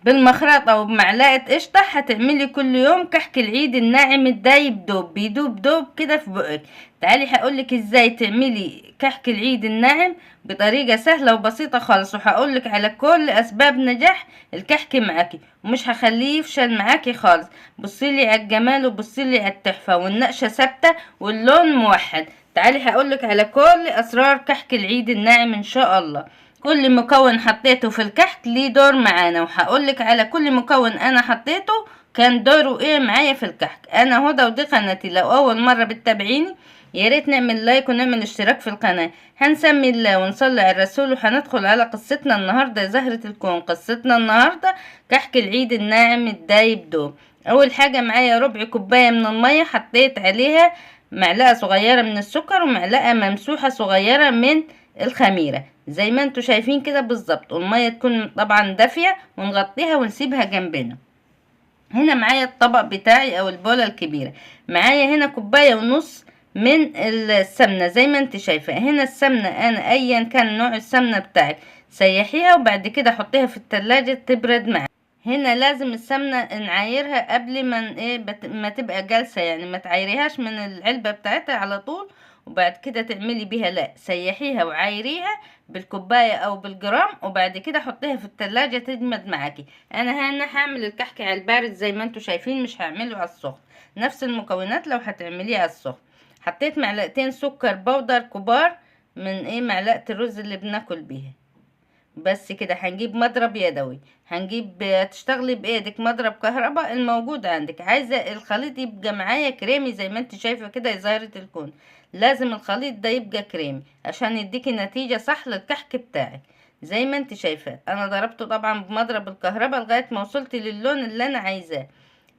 بالمخرطة وبمعلقة قشطة هتعملي كل يوم كحك العيد الناعم الدايب دوب، بيدوب دوب كده في بقك. تعالي هقولك ازاي تعملي كحك العيد الناعم بطريقة سهلة وبسيطة خالص، وهقولك على كل اسباب نجاح الكحك معاكي، ومش هخليه يفشل معاكي خالص. بصيلي على الجمال وبصيلي على التحفة، والنقشة ثابتة واللون موحد. تعالي هقولك على كل اسرار كحك العيد الناعم ان شاء الله. كل مكون حطيته في الكحك ليه دور معانا، وهقولك على كل مكون انا حطيته كان دوره ايه معايا في الكحك. انا هدى ودي قناتي، لو اول مره بتتابعيني يا ريت نعمل لايك ونعمل اشتراك في القناه. هنسمي الله ونصلي على الرسول، وهندخل على قصتنا النهارده يا زهره الكون. قصتنا النهارده كحك العيد الناعم الدايب دوب. اول حاجه معايا ربع كوبايه من الميه، حطيت عليها معلقه صغيره من السكر ومعلقه ممسوحه صغيره من الخميره زي ما انتوا شايفين كده بالظبط، والميه تكون طبعا دافيه، ونغطيها ونسيبها جنبنا. هنا معايا الطبق بتاعي او البولة الكبيرة، معايا هنا كوباية ونص من السمنة زي ما انت شايفة. هنا السمنة انا ايا كان نوع السمنة بتاعك سيحيها وبعد كده حطيها في التلاجة تبرد معاك. هنا لازم السمنة نعايرها قبل ما تبقى جالسة، يعني ما تعايريهاش من العلبة بتاعتها على طول وبعد كده تعملي بيها، لا سيحيها وعايريها بالكوباية او بالجرام وبعد كده حطيها في التلاجة تجمد معاكي. انا هنا هعمل الكحك على البارد زي ما انتوا شايفين، مش هعمله على السخن. نفس المكونات لو هتعمليه على السخن. حطيت معلقتين سكر بودر كبار من معلقة الرز اللي بناكل بيها. بس كده هنجيب مضرب يدوي، تشتغلي بايدك مضرب كهرباء الموجود عندك. عايزه الخليط يبقى معايا كريمي زي ما انت شايفه كده يا زهره الكون. لازم الخليط ده يبقى كريمي عشان يديكي نتيجه صح للكحك بتاعك. زي ما انت شايفه انا ضربته طبعا بمضرب الكهرباء لغايه ما وصلت للون اللي انا عايزاه.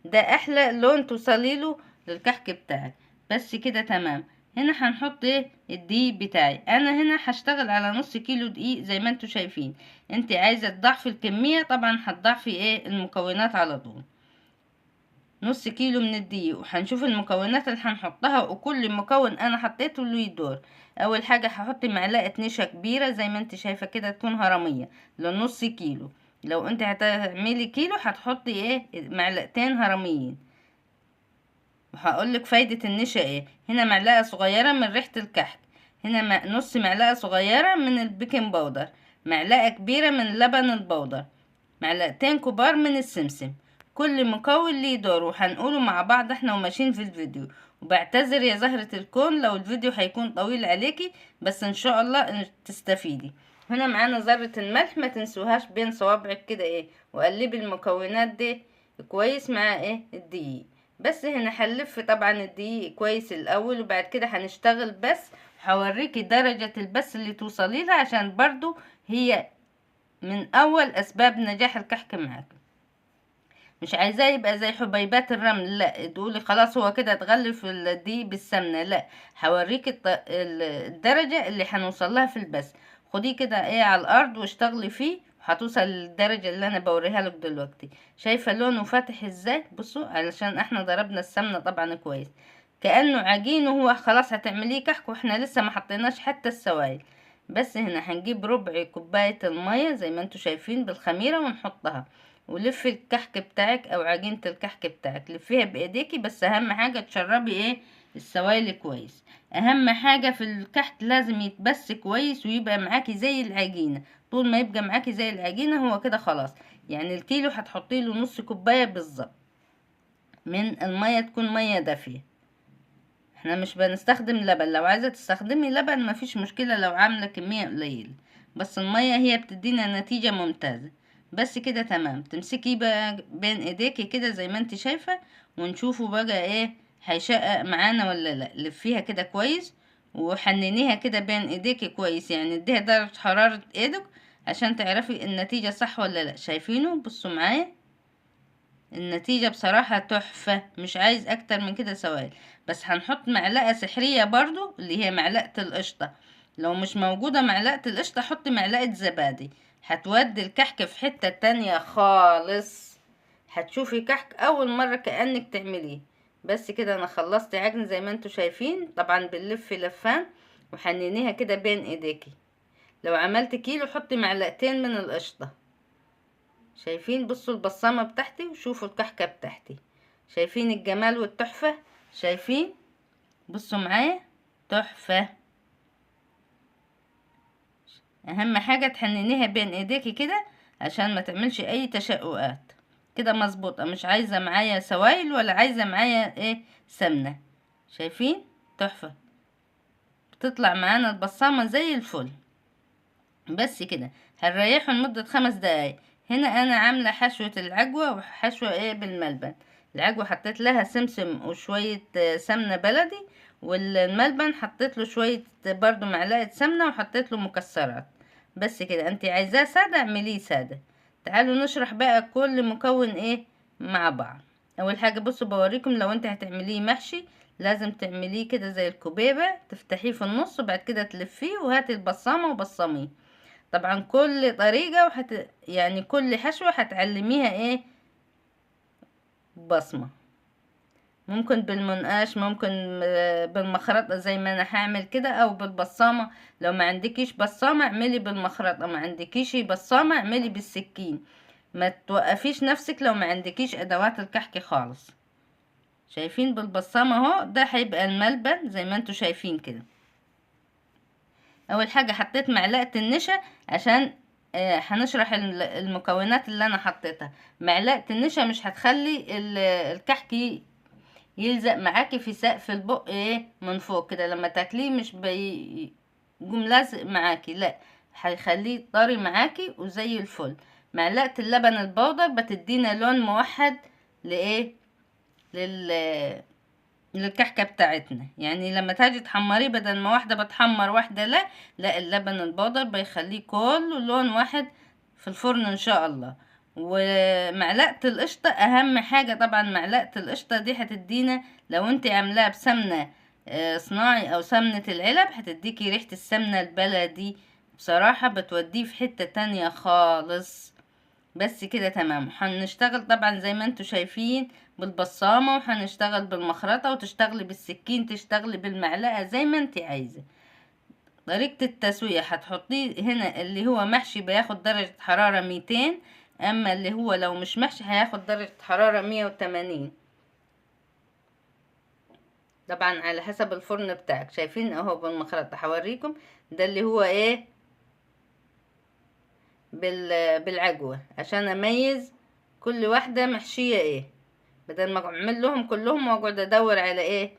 ده احلى لون توصليله للكحك بتاعك. بس كده تمام. هنا هنحط الدقيق بتاعي. انا هنا هشتغل على نص كيلو دقيق زي ما انتوا شايفين. انت عايزه تضعفي الكميه طبعا هتضعفي المكونات على طول. نص كيلو من الدقيق، وهنشوف المكونات اللي هنحطها، وكل مكون انا حطيته له دور. اول حاجه هحط معلقه نشا كبيره زي ما انت شايفه كده تكون هرميه لنص كيلو. لو انت هتعملي كيلو هتحطي معلقتين هرميين. وهقولك فايدة النشا هنا معلقة صغيرة من ريحة الكحك، هنا نص معلقة صغيرة من البيكنج باودر، معلقة كبيرة من لبن البودر، معلقتين كبار من السمسم. كل مكون ليه دور وهنقوله مع بعض احنا وماشيين في الفيديو. وبعتذر يا زهرة الكون لو الفيديو هيكون طويل عليكي، بس ان شاء الله تستفيدي. هنا معانا ذرة الملح، ما تنسوهاش بين صوابعك كده وقلبي المكونات دي كويس مع الدقيق. بس هنا هنلف طبعا الدقيق كويس الاول وبعد كده هنشتغل بس. هوريكي درجة البس اللي توصلي لها عشان برضو هي من اول اسباب نجاح الكحك معاك. مش عايزاه يبقى زي حبيبات الرمل، لا تقولي خلاص هو كده اتغلف الدقيق بالسمنة، لا هوريكي الدرجة اللي هنوصل لها في البس. خديه كده على الارض واشتغلي فيه هتوصل للدرجة اللي انا بوريها لك دلوقتي. شايفة لونه فاتح ازاي؟ بصوا علشان احنا ضربنا السمنة طبعا كويس، كأنه عجين وهو خلاص هتعمليه كحك واحنا لسه ما حطيناش حتى السوائل. بس هنا هنجيب ربع كوباية المية زي ما انتوا شايفين بالخميرة ونحطها، ولفي الكحك بتاعك او عجينة الكحك بتاعك لفيها بايديكي. بس اهم حاجة تشربي السوائل كويس. اهم حاجة في الكحك لازم يتبس كويس ويبقى معاكي زي العجينة. طول ما يبقى معاكي زي العجينة هو كده خلاص. يعني الكيلو هتحطي له نص كوباية بالظبط من المية، تكون مية دافية. احنا مش بنستخدم لبن، لو عايزة تستخدمي لبن مفيش مشكلة لو عاملة كمية قليلة، بس المية هي بتدينا نتيجة ممتازة. بس كده تمام. تمسكي بقى بين ايديكي كده زي ما انت شايفة ونشوفوا بقى هيشقق معانا ولا لا. لفيها كده كويس وحننيها كده بين ايديكي كويس، يعني اديها درجة حرارة ايدك عشان تعرفي النتيجة صح ولا لا. شايفينه؟ بصوا معايا النتيجة بصراحة تحفة، مش عايز اكتر من كده سوائل. بس هنحط معلقة سحرية برضو اللي هي معلقة القشطة. لو مش موجودة معلقة القشطة حطي معلقة زبادي، هتودي الكحك في حتة تانية خالص. هتشوفي كحك اول مرة كأنك تعمليه. بس كده انا خلصت عجن زي ما انتوا شايفين، طبعا بنلف لفان وحنينيها كده بين ايديكي. لو عملت كيلو حطي معلقتين من القشطة. شايفين؟ بصوا البصامة بتاعتي وشوفوا الكحكة بتاعتي، شايفين الجمال والتحفة؟ شايفين؟ بصوا معايا، تحفة. اهم حاجة تحننيها بين ايديكي كده عشان ما تعملش اي تشققات. كده مظبوطة، مش عايزة معايا سوائل ولا عايزة معايا ايه سمنة. شايفين؟ تحفة، بتطلع معانا البصامة زي الفل. بس كده هنريحه لمدة 5 دقايق. هنا انا عاملة حشوة العجوة وحشوة ايه بالملبن. العجوة حطيت لها سمسم وشوية سمنة بلدي، والملبن حطيت له شوية برضو معلقة سمنة وحطيت له مكسرات. بس كده، انت عايزاه سادة اعمليه سادة. تعالوا نشرح بقى كل مكون ايه مع بعض. اول حاجة بصوا بوريكم، لو انت هتعمليه محشي لازم تعمليه كده زي الكوبيبة، تفتحيه في النص وبعد كده تلفيه وهاتي البصامة وبصميه. طبعا كل طريقة يعني كل حشوة هتعلميها ايه بصمة. ممكن بالمنقاش، ممكن بالمخرطة زي ما انا هعمل كده، او بالبصامة. لو ما عندكيش بصامة اعملي بالمخرطة، ما عندكيش بصامة اعملي بالسكين. ما توقفيش نفسك لو ما عندكيش ادوات الكحك خالص. شايفين؟ بالبصامة اهو، ده هيبقى الملبن زي ما انتوا شايفين كده. اول حاجة حطيت معلقة النشا عشان هنشرح المكونات اللي انا حطيتها. معلقة النشا مش هتخلي الكحك يلزق معاكي في سقف البق ايه من فوق كده، لما تاكليه مش يقوم لازق معاكي، لا، هيخليه طري معاكي وزي الفل. معلقة اللبن البودر بتدينا لون موحد لايه للكحكة بتاعتنا. يعني لما تاجي تحمريه بدل ما واحدة بتحمر واحدة لا اللبن البودر بيخليه كله لون واحد في الفرن ان شاء الله. ومعلقة القشطة اهم حاجة طبعا. معلقة القشطة دي هتدينا، لو انت عاملاها بسمنة صناعي او سمنة العلب، هتديكي ريحة السمنة البلدي، بصراحة بتوديه في حتة تانية خالص. بس كده تمام. هنشتغل طبعا زي ما انتوا شايفين بالبصامة، وهنشتغل بالمخرطة، وتشتغلي بالسكين، تشتغلي بالمعلقة زي ما انت عايزة. طريقة التسوية هتحطيه هنا اللي هو محشي بياخد درجة حرارة 200، اما اللي هو لو مش محشي هياخد درجة حرارة 180، طبعا على حسب الفرن بتاعك. شايفين اهو بالمخرطة هوريكم ده اللي هو ايه بالعجوة عشان اميز كل واحدة محشية ايه، بدل ما اعمل لهم كلهم واقعد ادور على ايه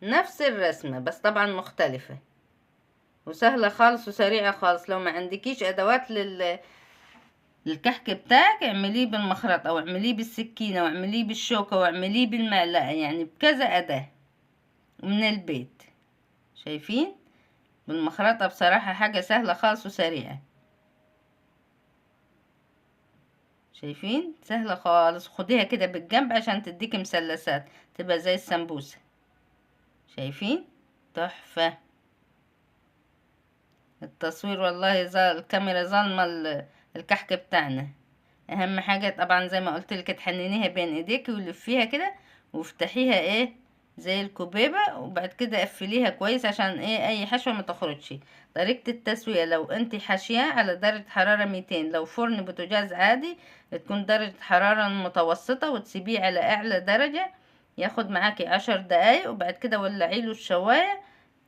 نفس الرسمة بس طبعا مختلفة. وسهلة خالص وسريعة خالص. لو ما عندكيش ادوات للكحك بتاعك اعمليه بالمخرطة، او اعمليه بالسكينة، او اعمليه بالشوكة، واعمليه بالمعلقة، يعني بكذا اداة من البيت. شايفين؟ بالمخرطة بصراحة حاجة سهلة خالص وسريعة. شايفين؟ سهلة خالص. خديها كده بالجنب عشان تديك مثلثات تبقى زي السمبوسة. شايفين؟ تحفة. التصوير والله الكاميرا ظالمة الكحك بتاعنا. اهم حاجة طبعا زي ما قلت لك تحننيها بين ايديك ولفيها كده وافتحيها ايه زي الكوبيبة، وبعد كده قفليها كويس عشان ايه اي حشوة ما تخرجش. طريقة التسوية، لو انت حاشياه على درجة حرارة 200، لو فرن بوتاجاز عادي تكون درجة حرارة متوسطة، وتسيبيه على اعلى درجة ياخد معاكي 10 دقايق، وبعد كده ولعيله الشواية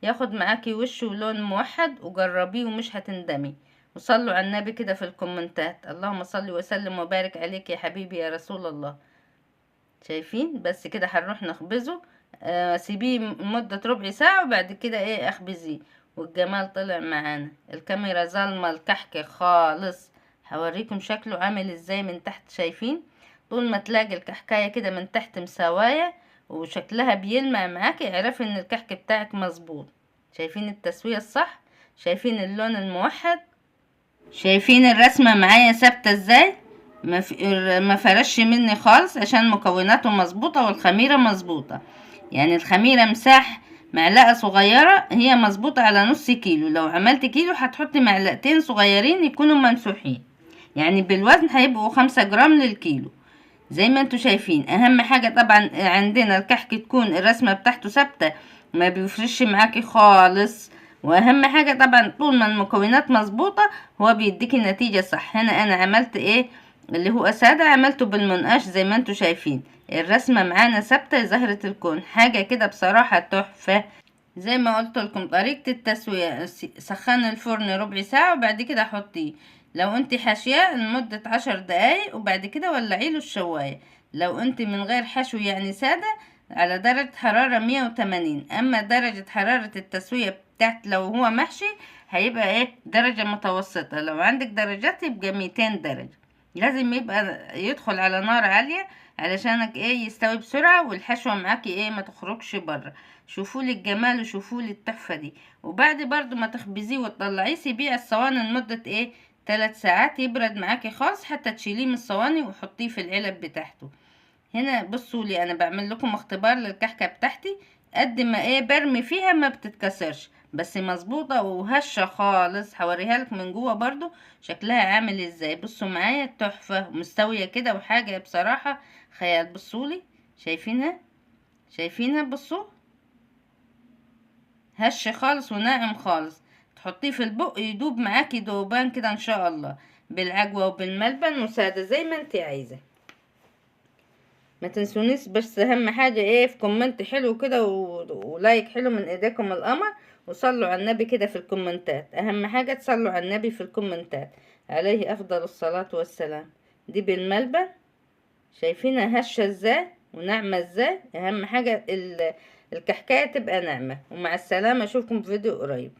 ياخد معاكي وش ولون موحد، وجربيه ومش هتندمي. وصلوا على النبي كده في الكومنتات، اللهم صل وسلم وبارك عليك يا حبيبي يا رسول الله. شايفين؟ بس كده هنروح نخبزه. سيبيه مدة ربع ساعة وبعد كده ايه اخبزيه. والجمال طلع معانا. الكاميرا ظالمة الكحك خالص. هوريكم شكله عامل ازاي من تحت. شايفين؟ طول ما تلاقي الكحكاية كده من تحت مسواية وشكلها بيلمع معاكي، اعرفي ان الكحك بتاعك مظبوط. شايفين التسوية الصح؟ شايفين اللون الموحد؟ شايفين الرسمة معايا ثابتة ازاي؟ ما فرش مني خالص عشان مكوناته مظبوطة والخميرة مظبوطة. يعني الخميرة مساح معلقة صغيرة هي مظبوطة على نص كيلو. لو عملت كيلو هتحطي معلقتين صغيرين يكونوا ممسوحين، يعني بالوزن هيبقوا 5 جرام للكيلو زي ما انتوا شايفين. اهم حاجة طبعا عندنا الكحك تكون الرسمة بتاعته ثابتة، ما بيفرش معاكي خالص. واهم حاجة طبعا طول ما المكونات مظبوطة هو بيديكي النتيجة صح. هنا انا عملت ايه اللي هو سادة عملته بالمنقاش زي ما انتوا شايفين. الرسمة معانا ثابتة زهرة الكون، حاجة كده بصراحة تحفة. زي ما قلت لكم طريقة التسوية، سخن الفرن ربع ساعة وبعد كده حطيه. لو انت حاشياه لمدة 10 دقايق وبعد كده ولعيله الشواية. لو انت من غير حشو يعني سادة، على درجة حرارة 180. اما درجة حرارة التسوية بتاعت لو هو محشي هيبقى ايه درجة متوسطة. لو عندك درجات يبقى 200 درجة. لازم يبقى يدخل على نار عالية علشانك ايه يستوي بسرعة والحشوة معاكي ايه ما تخرجش بره. شوفوا لي الجمال وشوفوا لي التحفة دي. وبعد برضو ما تخبزيه وتطلعيه سيبيه على الصواني لمدة ايه 3 ساعات يبرد معاكي خالص حتى تشيليه من الصواني وحطيه في العلب بتاعته. هنا بصوا لي انا بعمل لكم اختبار للكحكة بتاعتي. قد ما ايه برمي فيها ما بتتكسرش، بس مظبوطة وهشة خالص. هوريها لك من جوه برضو شكلها عامل ازاي. بصوا معايا تحفة مستوية كده وحاجة بصراحة خيال. بصوا لي شايفينها؟ شايفينها؟ بصوا هش خالص وناعم خالص. تحطيه في البق يدوب معاكي دوبان كده ان شاء الله، بالعجوة وبالملبن وسادة زي ما انت عايزة. ما تنسونيش بس اهم حاجة ايه في كومنت حلو كده ولايك حلو من ايديكم القمر. وصلوا على النبي كده في الكومنتات، اهم حاجة تصلوا على النبي في الكومنتات عليه افضل الصلاة والسلام. دي بالملبن شايفينها هشة ازاي وناعمة ازاي. اهم حاجة الكحكاية تبقى ناعمة. ومع السلامة اشوفكم في فيديو قريب.